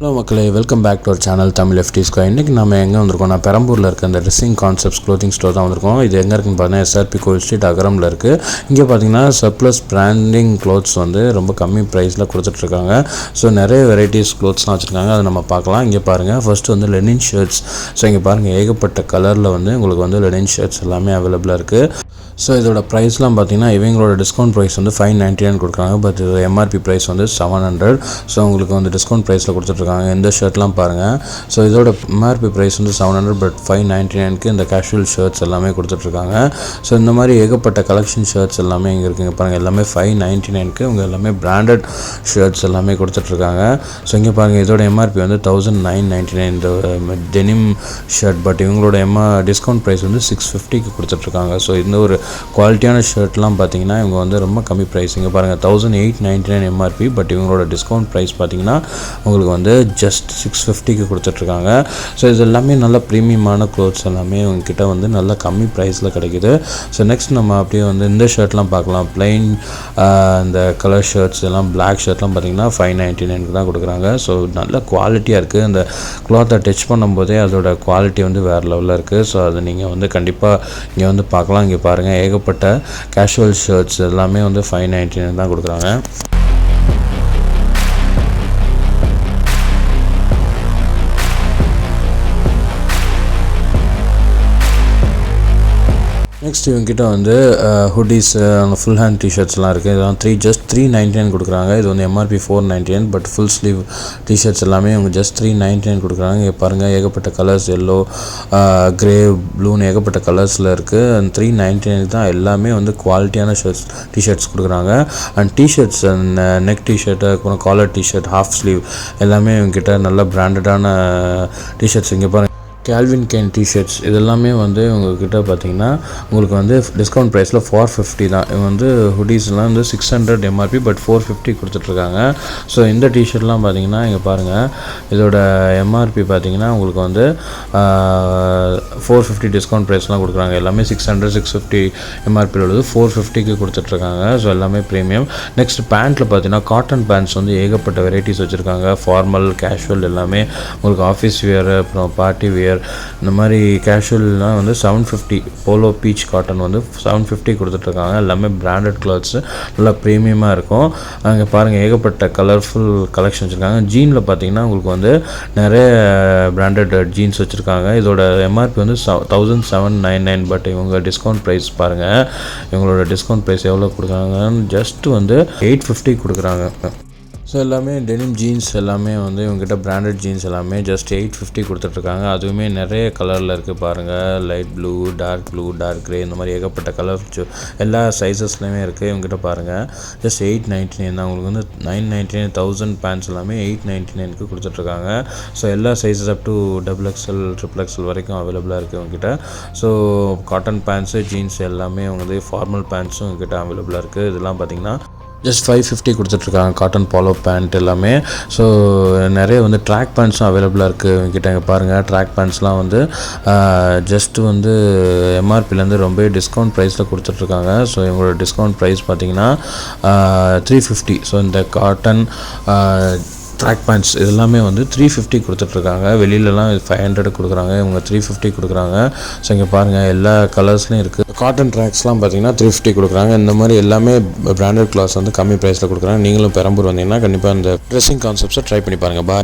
Hello மக்களே, welcome back to our channel Tamil FT square. இன்றைக்கி நம்ம எங்கே வந்திருக்கோம்? நான் பெரம்பூரில் இருக்க அந்த ட்ரெஸ்ஸிங் கான்செப்ட்ஸ் க்ளோத்திங் ஸ்டோர் தான் வந்திருக்கோம். இது எங்கே இருக்குன்னு பார்த்தீங்கன்னா எஸ்ஆர்பி கோவில் ஸ்ட்ரீட் அகரமில் இருக்குது. இங்கே பார்த்தீங்கன்னா சர்ப்ளஸ் பிராண்டிங் க்ளோத்ஸ் வந்து ரொம்ப கம்மி ப்ரைஸில் கொடுத்துட்ருக்காங்க. ஸோ நிறைய வெரைட்டிஸ் க்ளோத்ஸ்லாம் வச்சுருக்காங்க, அதை நம்ம பார்க்கலாம். இங்கே பாருங்கள், ஃபர்ஸ்ட் வந்து லெனின் ஷர்ட்ஸ். ஸோ இங்கே பாருங்கள், ஏகப்பட்ட கலரில் வந்து உங்களுக்கு வந்து லெனின் ஷர்ட்ஸ் எல்லாமே அவைலபிளாக இருக்குது. ஸோ இதோட ப்ரைஸ்லாம் பார்த்தீங்கன்னா இவங்களோட டிஸ்கவுண்ட் ப்ரைஸ் வந்து 599 கொடுக்குறாங்க. பட் இது எம்ஆர்பி ப்ரைஸ் வந்து 700. ஸோ உங்களுக்கு வந்து டிஸ்கவுண்ட் ப்ரைஸில் கொடுத்துட்ருக்காங்க. இந்த ஷர்ட்லாம் பாருங்கள். ஸோ இதோட எம்ஆர்பி ப்ரைஸ் வந்து 700, பட் 599க்கு இந்த கேஷுவல் ஷர்ட்ஸ் எல்லாமே கொடுத்துட்ருக்காங்க. ஸோ இந்த மாதிரி ஏகப்பட்ட கலெக்ஷன் ஷர்ட்ஸ் எல்லாமே இங்கே இருக்குங்க பாருங்கள். எல்லாமே 599க்கு இவங்க எல்லாமே பிராண்டட் ஷர்ட்ஸ் எல்லாமே கொடுத்துட்ருக்காங்க. ஸோ இங்கே பாருங்கள், இதோட எம்ஆர்பி வந்து 1999 இந்த டெனிம் ஷர்ட். பட் இவங்களோட டிஸ்கவுண்ட் ப்ரைஸ் வந்து 650க்கு கொடுத்துட்ருக்காங்க. ஸோ இந்த ஒரு குவாலிட்டியான ஷர்ட்லாம் பார்த்தீங்கன்னா இவங்க வந்து ரொம்ப கம்மி ப்ரைஸ். இங்கே பாருங்கள், 1899 எம்ஆர்பி. பட் இவங்களோட டிஸ்கவுண்ட் ப்ரைஸ் பார்த்தீங்கன்னா உங்களுக்கு வந்து ஜஸ்ட் 650க்கு கொடுத்துட்ருக்காங்க. ஸோ இது எல்லாமே நல்ல ப்ரீமியமான க்ளோத்ஸ் எல்லாமே இவங்ககிட்ட வந்து நல்ல கம்மி ப்ரைஸில் கிடைக்குது. ஸோ நெக்ஸ்ட் நம்ம அப்படியே வந்து இந்த ஷர்ட்லாம் பார்க்கலாம். பிளைன் இந்த கலர் ஷர்ட்ஸ் எல்லாம் பிளாக் ஷர்ட்லாம் பார்த்தீங்கன்னா 599க்கு தான் கொடுக்குறாங்க. ஸோ நல்ல குவாலிட்டியாக இருக்குது. அந்த க்ளாத்தை டச் பண்ணும்போதே அதோட குவாலிட்டி வந்து வேறு லெவலில் இருக்குது. ஸோ அதை நீங்கள் வந்து கண்டிப்பாக இங்கே வந்து பார்க்கலாம். இங்கே பாருங்கள், ஏகப்பட்ட கேஷுவல் ஷர்ட்ஸ் எல்லாமே வந்து 599 தான் கொடுக்குறாங்க. நெக்ஸ்ட் இவங்ககிட்ட வந்து ஹுட்டீஸ், ஃபுல் ஹேண்ட் டிஷர்ட்ஸ்லாம் இருக்குது. இதெல்லாம் ஜஸ்ட் 399 கொடுக்குறாங்க. இது வந்து MRP 499, but full sleeve t-shirts எல்லாமே இவங்க ஜஸ்ட் 399 கொடுக்குறாங்க. இங்கே பாருங்கள், ஏகப்பட்ட கலர்ஸ், எல்லோ, க்ரே, ப்ளூன்னு ஏகப்பட்ட கலர்ஸில் இருக்குது. அண்ட் 399 தான் எல்லாமே வந்து குவாலிட்டியான டிஷர்ட்ஸ் கொடுக்குறாங்க. அண்ட் டிஷர்ட்ஸ், நெக் டிஷர்ட்டு, அப்புறம் காலர் டிஷர்ட், ஹாஃப் ஸ்லீவ் எல்லாமே இவங்ககிட்ட நல்ல பிராண்டடான டிஷர்ட்ஸ். இங்கே பாருங்கள், கேல்வின் கெயின் டிஷர்ட்ஸ் இதெல்லாமே வந்து உங்கள்கிட்ட பார்த்தீங்கன்னா உங்களுக்கு வந்து டிஸ்கவுண்ட் ப்ரைஸில் 450 தான். இவங்க வந்து ஹுடீஸ்லாம் வந்து 600 எம்ஆர்பி, பட் 450 கொடுத்துட்ருக்காங்க. ஸோ இந்த டிஷர்ட்லாம் பார்த்தீங்கன்னா இங்கே பாருங்கள், இதோட எம்ஆர்பி பார்த்தீங்கன்னா உங்களுக்கு வந்து 450 டிஸ்கவுண்ட் ப்ரைஸ்லாம் கொடுக்குறாங்க. எல்லாமே 600 650 எம்ஆர்பியில் உள்ளது 450க்கு கொடுத்துட்ருக்காங்க. ஸோ எல்லாமே ப்ரீமியம். நெக்ஸ்ட் பேண்ட்டில் பார்த்தீங்கன்னா காட்டன் பேண்ட்ஸ் வந்து ஏகப்பட்ட வெரைட்டிஸ் வச்சுருக்காங்க. ஃபார்மல், கேஷுவல் எல்லாமே உங்களுக்கு ஆஃபீஸ் வியர், அப்புறம் பார்ட்டி வியர், இந்த மாதிரி கேஷுவல்லாம் வந்து 750. போலோ பீச் காட்டன் வந்து 750 கொடுத்துட்ருக்காங்க. எல்லாமே பிராண்டட் கிளாத்ஸ், நல்லா ப்ரீமியமாக இருக்கும். அங்கே பாருங்கள், ஏகப்பட்ட கலர்ஃபுல் கலெக்ஷன் வச்சுருக்காங்க. ஜீனில் பார்த்தீங்கன்னா உங்களுக்கு வந்து நிறைய பிராண்டட் ஜீன்ஸ் வச்சுருக்காங்க. இதோட எம்ஆர்பி வந்து 1799, பட் இவங்க டிஸ்கவுண்ட் ப்ரைஸ் பாருங்கள், இவங்களோட டிஸ்கவுண்ட் ப்ரைஸ் எவ்வளோ கொடுக்குறாங்கன்னு ஜஸ்ட் வந்து 850 கொடுக்குறாங்க. ஸோ எல்லாமே டெனிம் ஜீன்ஸ் எல்லாமே வந்து இவங்ககிட்ட பிராண்டட் ஜீன்ஸ் எல்லாமே ஜஸ்ட் 850 கொடுத்துட்ருக்காங்க. அதுவுமே நிறைய கலரில் இருக்குது பாருங்கள். Light blue, dark blue, dark grey, இந்த மாதிரி ஏகப்பட்ட கலர் எல்லா சைஸஸ்லையுமே இருக்குது இவங்ககிட்ட பாருங்கள். ஜஸ்ட் 899 தான். உங்களுக்கு வந்து 999 1000 பேண்ட்ஸ் எல்லாமே 899க்கு கொடுத்துட்ருக்காங்க. ஸோ எல்லா sizes up to XXL, XXL வரைக்கும் அவைலபிளாக இருக்குது இவங்ககிட்ட. ஸோ காட்டன் பேண்ட்ஸு, ஜீன்ஸ் எல்லாமே வந்து ஃபார்மல் பேண்ட்ஸும் இவங்ககிட்ட அவைலபிளாக இருக்குது. இதெல்லாம் பார்த்திங்கன்னா ஜஸ்ட் 550 கொடுத்துட்ருக்காங்க. காட்டன் பாலோ பேண்ட் எல்லாமே. ஸோ நிறைய வந்து ட்ராக் பேண்ட்ஸும் அவைலபிளாக இருக்குது இவங்ககிட்ட. இங்கே பாருங்கள், ட்ராக் பேண்ட்ஸ்லாம் வந்து ஜஸ்ட்டு வந்து எம்ஆர்பிலேருந்து ரொம்ப டிஸ்கவுண்ட் ப்ரைஸில் கொடுத்துட்ருக்காங்க. ஸோ இவங்களோட டிஸ்கவுண்ட் ப்ரைஸ் பார்த்திங்கன்னா 350. ஸோ இந்த காட்டன் ட்ராக் பேண்ட்ஸ் இதெல்லாமே வந்து 350 கொடுத்துட்ருக்காங்க. வெளியிலலாம் 500 கொடுக்குறாங்க, இவங்க 350 கொடுக்குறாங்க. ஸோ இங்கே பாருங்கள், எல்லா கலர்ஸ்லையும் இருக்குது. காட்டன் ட்ராக்ஸ்லாம் பார்த்தீங்கன்னா 350 கொடுக்குறாங்க. இந்த மாதிரி எல்லாமே பிராண்டட் கிளாத்ஸ் வந்து கம்மி ப்ரைஸில் கொடுக்குறாங்க. நீங்களும் பெரம்பூர் வந்தீங்கன்னா கண்டிப்பாக இந்த ட்ரெஸ்ஸிங் கான்செப்ட்ஸை ட்ரை பண்ணி பாருங்கள். பாய்.